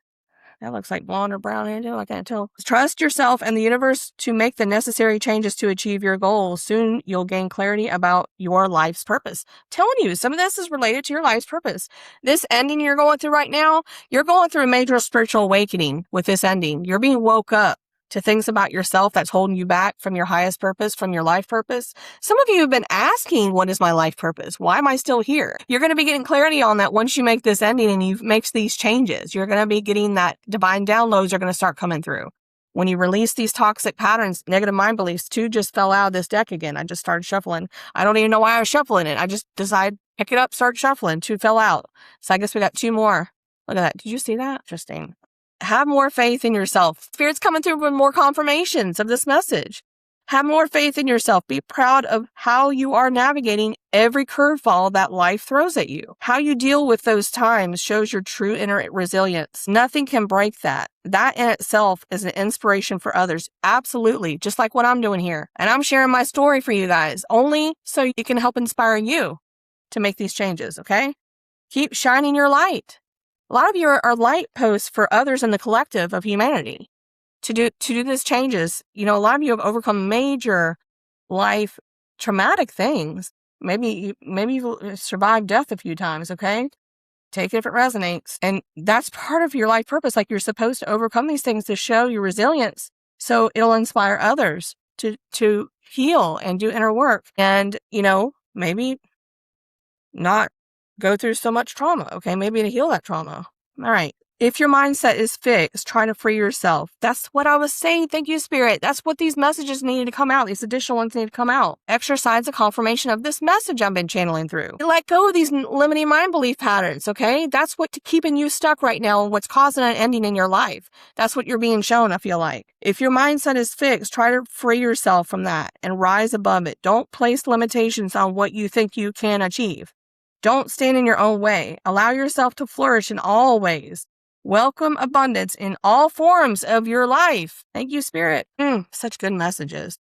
S1: That looks like blonde or brown angel. I can't tell. Trust yourself and the universe to make the necessary changes to achieve your goals. Soon you'll gain clarity about your life's purpose. Telling you, some of this is related to your life's purpose. This ending you're going through right now, you're going through a major spiritual awakening with this ending. You're being woke up to things about yourself that's holding you back from your highest purpose, from your life purpose. Some of you have been asking, what is my life purpose? Why am I still here? You're going to be getting clarity on that once you make this ending and you make these changes. You're going to be getting that divine downloads are going to start coming through. When you release these toxic patterns, negative mind beliefs, 2 just fell out of this deck again. I just started shuffling. I don't even know why I was shuffling it. I just decided, pick it up, start shuffling. 2 fell out. So I guess we got 2 more. Look at that. Did you see that? Interesting. Have more faith in yourself. Spirit's coming through with more confirmations of this message. Have more faith in yourself. Be proud of how you are navigating every curveball that life throws at you. How you deal with those times shows your true inner resilience. Nothing can break that. That in itself is an inspiration for others. Absolutely. Just like what I'm doing here. And I'm sharing my story for you guys, only so you can help inspire you to make these changes, okay? Keep shining your light. A lot of you are light posts for others in the collective of humanity to do these changes. You know, a lot of you have overcome major life traumatic things. Maybe you've survived death a few times, okay? Take it if it resonates. And that's part of your life purpose. Like, you're supposed to overcome these things to show your resilience. So it'll inspire others to heal and do inner work. And, you know, maybe not go through so much trauma, okay? Maybe to heal that trauma. All right. If your mindset is fixed, try to free yourself. That's what I was saying. Thank you, Spirit. That's what these messages needed to come out. These additional ones need to come out. Exercise a confirmation of this message I've been channeling through. Let go of these limiting mind belief patterns, okay? That's what's keeping you stuck right now and what's causing an ending in your life. That's what you're being shown, I feel like. If your mindset is fixed, try to free yourself from that and rise above it. Don't place limitations on what you think you can achieve. Don't stand in your own way. Allow yourself to flourish in all ways. Welcome abundance in all forms of your life. Thank you, Spirit. Such good messages.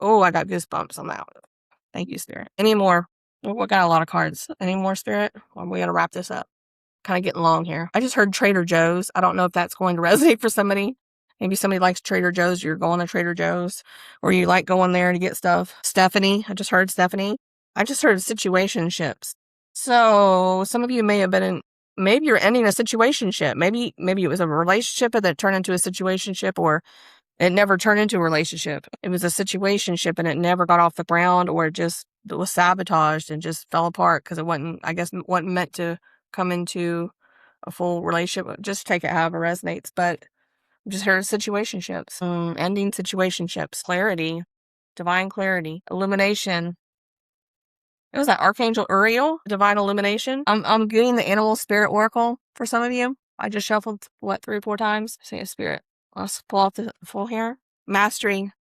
S1: Oh, I got goosebumps on that one. Thank you, Spirit. Any more? We got a lot of cards. Any more, Spirit? Or we got to wrap this up. Kind of getting long here. I just heard Trader Joe's. I don't know if that's going to resonate for somebody. Maybe somebody likes Trader Joe's. You're going to Trader Joe's, or you like going there to get stuff. Stephanie. I just heard Stephanie. I just heard situationships. So some of you may have been in, maybe you're ending a situationship. Maybe it was a relationship that turned into a situationship, or it never turned into a relationship. It was a situationship and it never got off the ground, or it was sabotaged and just fell apart because it wasn't meant to come into a full relationship. Just take it however it resonates. But I just heard situationships, ending situationships, clarity, divine clarity, illumination. It was that Archangel Uriel, divine illumination. I'm getting the animal spirit oracle for some of you. I just shuffled 3 or 4 times. Say a spirit. Let's pull out the full here. Mastery.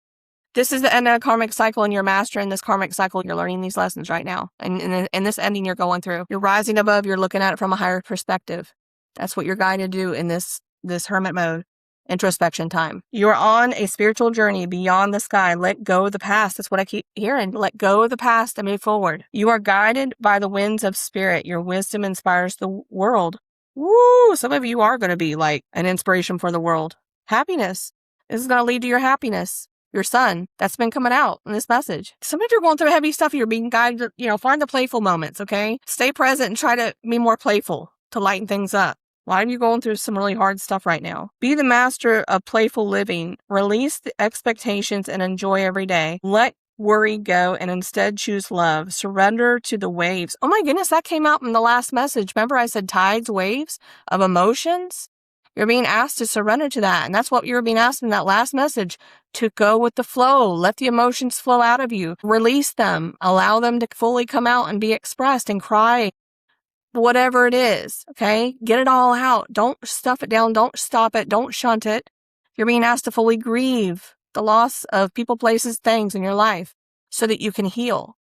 S1: This is the end of a karmic cycle, and you're mastering this karmic cycle. You're learning these lessons right now. And in this ending you're going through, you're rising above. You're looking at it from a higher perspective. That's what you're guided to do in this hermit mode. Introspection time. You're on a spiritual journey beyond the sky. Let go of the past. That's what I keep hearing. Let go of the past and move forward. You are guided by the winds of spirit. Your wisdom inspires the world. Woo! Some of you are going to be like an inspiration for the world. Happiness. This is going to lead to your happiness. Your sun. That's been coming out in this message. Some of you are going through heavy stuff. You're being guided, find the playful moments, okay? Stay present and try to be more playful to lighten things up. A lot of you going through some really hard stuff right now. Be the master of playful living. Release the expectations and enjoy every day. Let worry go and instead choose love. Surrender to the waves. Oh my goodness, that came out in the last message. Remember I said tides, waves of emotions? You're being asked to surrender to that. And that's what you were being asked in that last message, to go with the flow. Let the emotions flow out of you. Release them. Allow them to fully come out and be expressed and cry. Whatever it is, okay? Get it all out. Don't stuff it down. Don't stop it. Don't shunt it. You're being asked to fully grieve the loss of people, places, things in your life so that you can heal.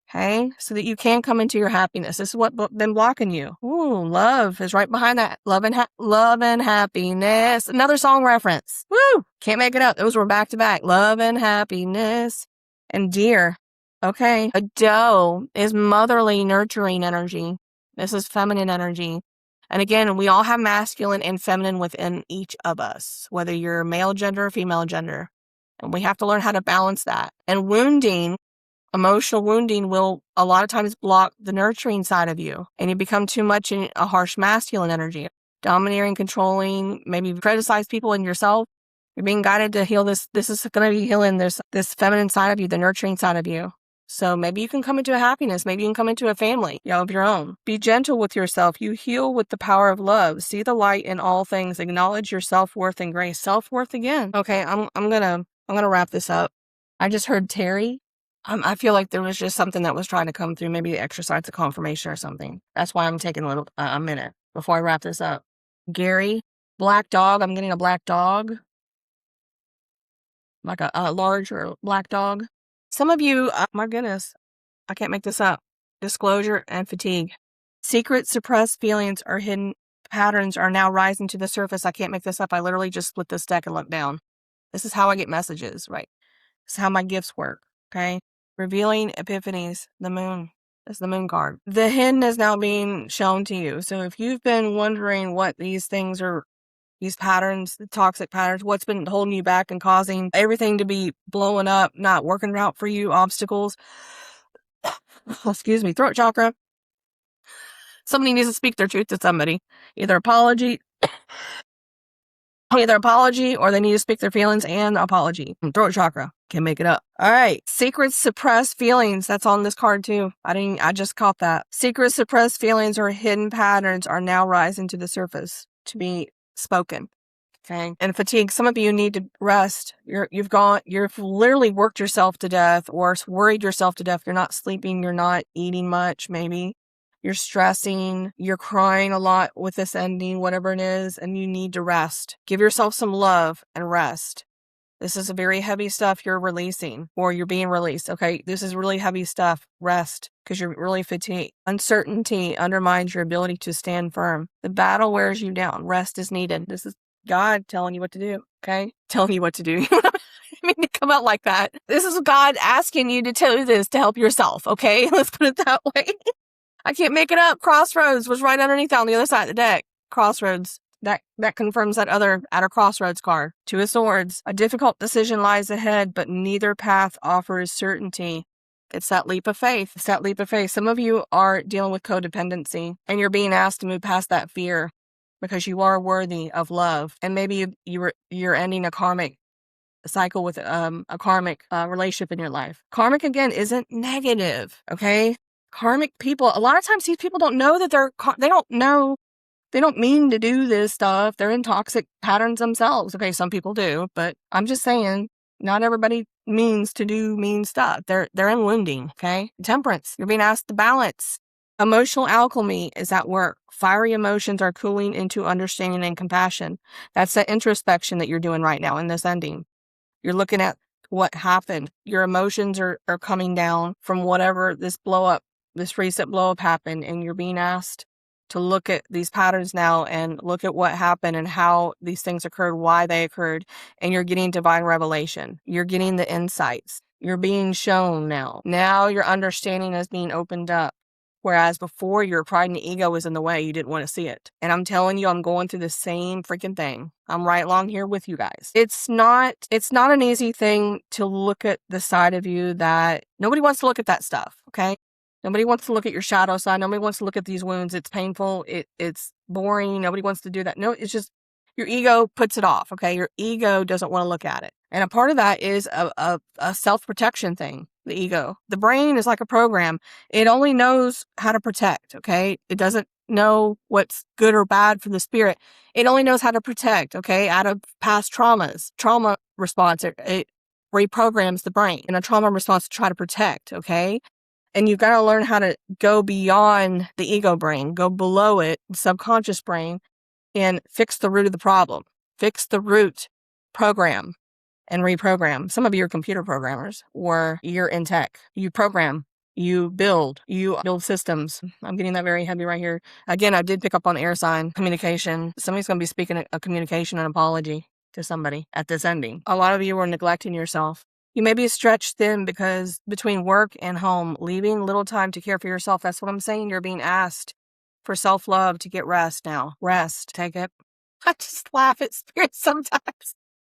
S1: Okay, so that you can come into your happiness. This is what been blocking you. Ooh, love is right behind that. Love and happiness. Another song reference. Woo! Can't make it up. Those were back to back. Love and happiness. And dear. Okay. A doe is motherly, nurturing energy. This is feminine energy. And again, we all have masculine and feminine within each of us, whether you're male gender or female gender. And we have to learn how to balance that. And wounding, emotional wounding will a lot of times block the nurturing side of you, and you become too much in a harsh masculine energy, domineering, controlling, maybe criticize people and yourself. You're being guided to heal this. This is going to be healing this feminine side of you, the nurturing side of you. So maybe you can come into a happiness. Maybe you can come into a family, of your own. Be gentle with yourself. You heal with the power of love. See the light in all things. Acknowledge your self-worth and grace. Self-worth again. Okay, I'm gonna wrap this up. I just heard Terry. I feel like there was just something that was trying to come through, maybe the exercise of confirmation or something. That's why I'm taking a minute before I wrap this up. Gary, black dog. I'm getting a black dog, like a larger black dog. Some of you, my goodness, I can't make this up. Disclosure and fatigue. Secret, suppressed feelings or hidden patterns are now rising to the surface. I can't make this up. I literally just split this deck and looked down. This is how I get messages, right? This is how my gifts work, okay? Revealing epiphanies, the moon. That's the moon card. The hidden is now being shown to you. So if you've been wondering what these things are, these patterns, the toxic patterns, what's been holding you back and causing everything to be blowing up, not working out for you, obstacles, excuse me, throat chakra. Somebody needs to speak their truth to somebody. Either apology or they need to speak their feelings and apology. Throat chakra. Can't make it up. All right. Secret suppressed feelings. That's on this card too. I just caught that. Secret suppressed feelings or hidden patterns are now rising to the surface to be spoken. Okay. And fatigue. Some of you need to rest. You've literally worked yourself to death or worried yourself to death. You're not sleeping. You're not eating much, maybe. You're stressing, you're crying a lot with this ending, whatever it is, and you need to rest. Give yourself some love and rest. This is a very heavy stuff you're releasing or you're being released. Okay, this is really heavy stuff. Rest because you're really fatigued. Uncertainty undermines your ability to stand firm. The battle wears you down. Rest is needed. This is God telling you what to do, okay? Telling you what to do. I mean, to come out like that. This is God asking you to tell you this to help yourself, okay? Let's put it that way. I can't make it up. Crossroads was right underneath that on the other side of the deck. Crossroads. That confirms that other outer crossroads card. Two of Swords. A difficult decision lies ahead, but neither path offers certainty. It's that leap of faith. It's that leap of faith. Some of you are dealing with codependency, and you're being asked to move past that fear because you are worthy of love. And maybe you're ending a karmic cycle with a karmic relationship in your life. Karmic, again, isn't negative, okay? Karmic people, a lot of times these people don't know that they don't mean to do this stuff. They're in toxic patterns themselves. Okay, some people do, but I'm just saying, not everybody means to do mean stuff. They're in wounding, okay? Temperance, you're being asked to balance. Emotional alchemy is at work. Fiery emotions are cooling into understanding and compassion. That's the introspection that you're doing right now in this ending. You're looking at what happened. Your emotions are coming down from whatever this recent blow up happened, and you're being asked to look at these patterns now and look at what happened and how these things occurred, why they occurred, and you're getting divine revelation. You're getting the insights. You're being shown now. Now your understanding is being opened up. Whereas before, your pride and ego was in the way. You didn't want to see it. And I'm telling you, I'm going through the same freaking thing. I'm right along here with you guys. It's not an easy thing to look at the side of you that nobody wants to look at that stuff, okay? Nobody wants to look at your shadow side. Nobody wants to look at these wounds. It's painful. It's boring. Nobody wants to do that. No, it's just your ego puts it off, okay? Your ego doesn't want to look at it. And a part of that is a self-protection thing, the ego. The brain is like a program. It only knows how to protect, okay? It doesn't know what's good or bad for the spirit. It only knows how to protect, okay? Out of past traumas. Trauma response, it reprograms the brain in a trauma response to try to protect, okay? And you've got to learn how to go beyond the ego brain, go below it, the subconscious brain, and fix the root of the problem. Fix the root program. and reprogram. Some of you are computer programmers, or you're in tech. You program, you build systems. I'm getting that very heavy right here. Again, I did pick up on air sign communication. Somebody's going to be speaking a communication and apology to somebody at this ending. A lot of you are neglecting yourself. You may be stretched thin because between work and home, leaving little time to care for yourself. That's what I'm saying. You're being asked for self-love to get rest now. Rest. Take it. I just laugh at spirits sometimes. I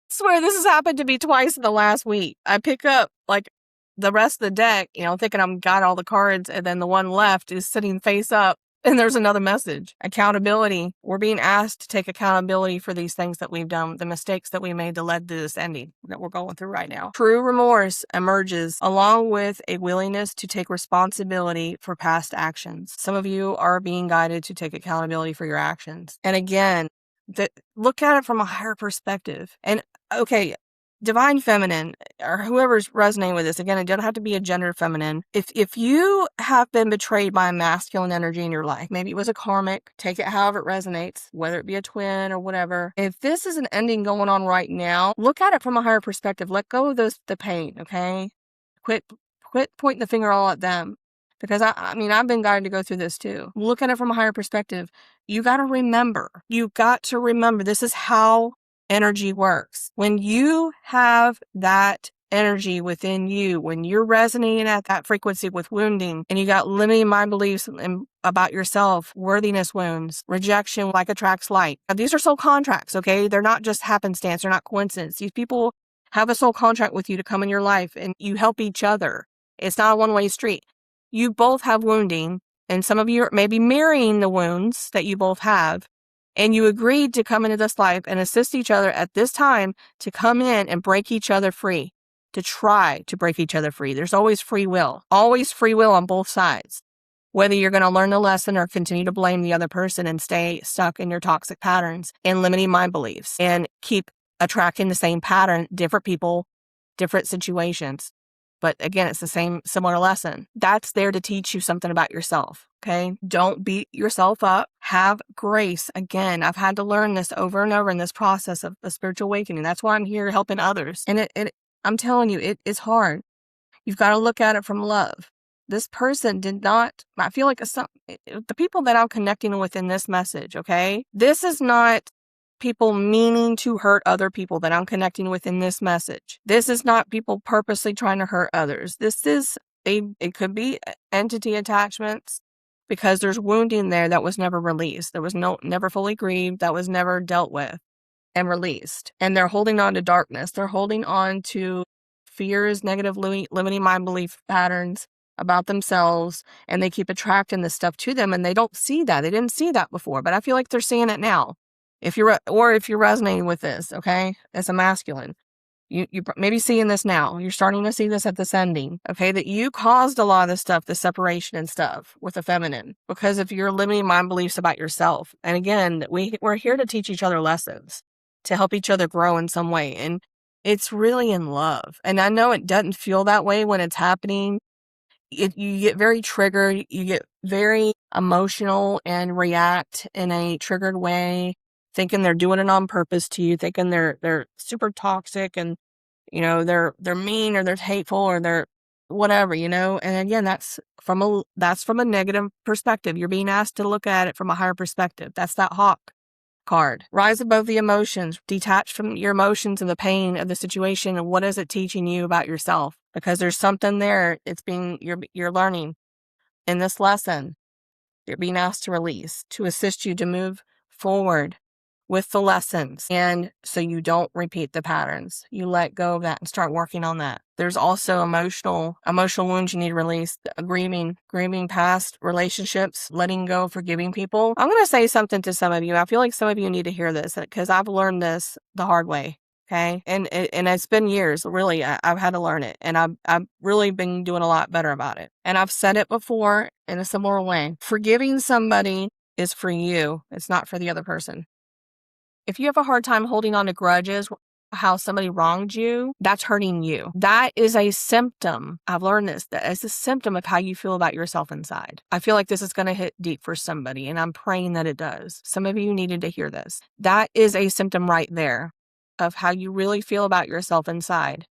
S1: swear this has happened to me twice in the last week. I pick up like the rest of the deck, thinking I've got all the cards, and then the one left is sitting face up. And there's another message. Accountability. We're being asked to take accountability for these things that we've done, the mistakes that we made that led to this ending that we're going through right now. True remorse emerges along with a willingness to take responsibility for past actions. Some of you are being guided to take accountability for your actions. And again, look at it from a higher perspective. And okay, Divine Feminine, or whoever's resonating with this, again, it doesn't have to be a gender feminine. If you have been betrayed by a masculine energy in your life, maybe it was a karmic, take it however it resonates, whether it be a twin or whatever. If this is an ending going on right now, look at it from a higher perspective. Let go of the pain, okay? Quit pointing the finger all at them. Because I've been guided to go through this too. Look at it from a higher perspective. You got to remember this is how energy works. When you have that energy within you, when you're resonating at that frequency with wounding, and you got limiting mind beliefs about yourself, worthiness wounds, rejection like attracts like. Now, these are soul contracts, okay? They're not just happenstance. They're not coincidence. These people have a soul contract with you to come in your life, and you help each other. It's not a one-way street. You both have wounding, and some of you are maybe mirroring the wounds that you both have. And you agreed to come into this life and assist each other at this time to come in and break each other free, to try to break each other free. There's always free will on both sides. Whether you're going to learn the lesson or continue to blame the other person and stay stuck in your toxic patterns and limiting mind beliefs and keep attracting the same pattern, different people, different situations. But again, it's the same similar lesson. That's there to teach you something about yourself, okay? Don't beat yourself up. Have grace. Again, I've had to learn this over and over in this process of a spiritual awakening. That's why I'm here helping others. And I'm telling you, it is hard. You've got to look at it from love. This person did not, I feel like the people that I'm connecting with in this message, okay? This is not people meaning to hurt other people that I'm connecting with in this message. This is not people purposely trying to hurt others. It could be entity attachments because there's wounding there that was never released. There was never fully grieved, that was never dealt with and released. And they're holding on to darkness. They're holding on to fears, negative limiting mind belief patterns about themselves, and they keep attracting this stuff to them, and they don't see that. They didn't see that before, but I feel like they're seeing it now. If you're resonating with this, okay, as a masculine, you maybe seeing this now. You're starting to see this at this ending, okay, that you caused a lot of this stuff, the separation and stuff with the feminine because of your limiting mind beliefs about yourself. And again, we're here to teach each other lessons, to help each other grow in some way. And it's really in love. And I know it doesn't feel that way when it's happening. You get very triggered. You get very emotional and react in a triggered way, thinking they're doing it on purpose to you, thinking they're super toxic and, they're mean or they're hateful or they're whatever, And again, that's from a negative perspective. You're being asked to look at it from a higher perspective. That's that hawk card. Rise above the emotions, detach from your emotions and the pain of the situation. And what is it teaching you about yourself? Because there's something there. You're learning in this lesson. You're being asked to release, to assist you to move forward with the lessons. And so you don't repeat the patterns. You let go of that and start working on that. There's also emotional wounds you need to release, grieving past relationships, letting go, forgiving people. I'm going to say something to some of you. I feel like some of you need to hear this because I've learned this the hard way. Okay. And it's been years, really. I've had to learn it, and I've really been doing a lot better about it. And I've said it before in a similar way. Forgiving somebody is for you. It's not for the other person. If you have a hard time holding on to grudges, how somebody wronged you, that's hurting you. That is a symptom. I've learned this. That is a symptom of how you feel about yourself inside. I feel like this is going to hit deep for somebody, and I'm praying that it does. Some of you needed to hear this. That is a symptom right there of how you really feel about yourself inside.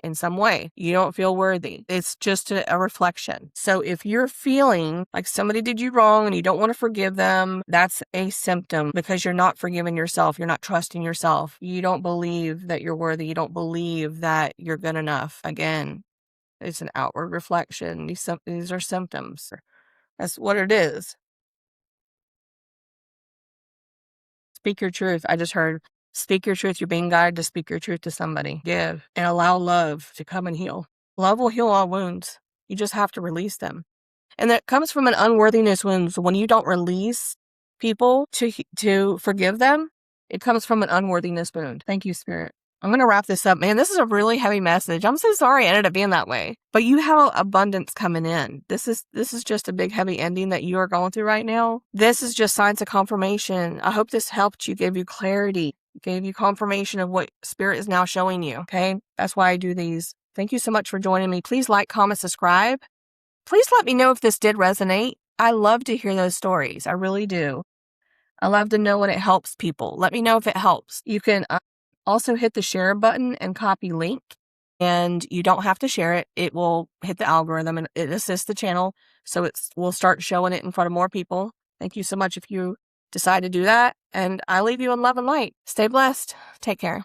S1: In some way, you don't feel worthy. It's just a reflection. So if you're feeling like somebody did you wrong and you don't want to forgive them, that's a symptom because you're not forgiving yourself. You're not trusting yourself. You don't believe that you're worthy. You don't believe that you're good enough. Again, it's an outward reflection. These are symptoms. That's what it is. Speak your truth. I just heard, speak your truth. You're being guided to speak your truth to somebody. Give and allow love to come and heal. Love will heal all wounds. You just have to release them. And that comes from an unworthiness wound. So when you don't release people to forgive them, it comes from an unworthiness wound. Thank you, Spirit. I'm going to wrap this up. Man, this is a really heavy message. I'm so sorry it ended up being that way. But you have abundance coming in. This is just a big, heavy ending that you are going through right now. This is just signs of confirmation. I hope this helped you, gave you clarity, gave you confirmation of what Spirit is now showing you. Okay? That's why I do these. Thank you so much for joining me. Please like, comment, subscribe. Please let me know if this did resonate. I love to hear those stories. I really do. I love to know when it helps people. Let me know if it helps. You can also hit the share button and copy link. And you don't have to share it. It will hit the algorithm and it assists the channel. So we'll start showing it in front of more people. Thank you so much if you decide to do that. And I leave you in love and light. Stay blessed. Take care.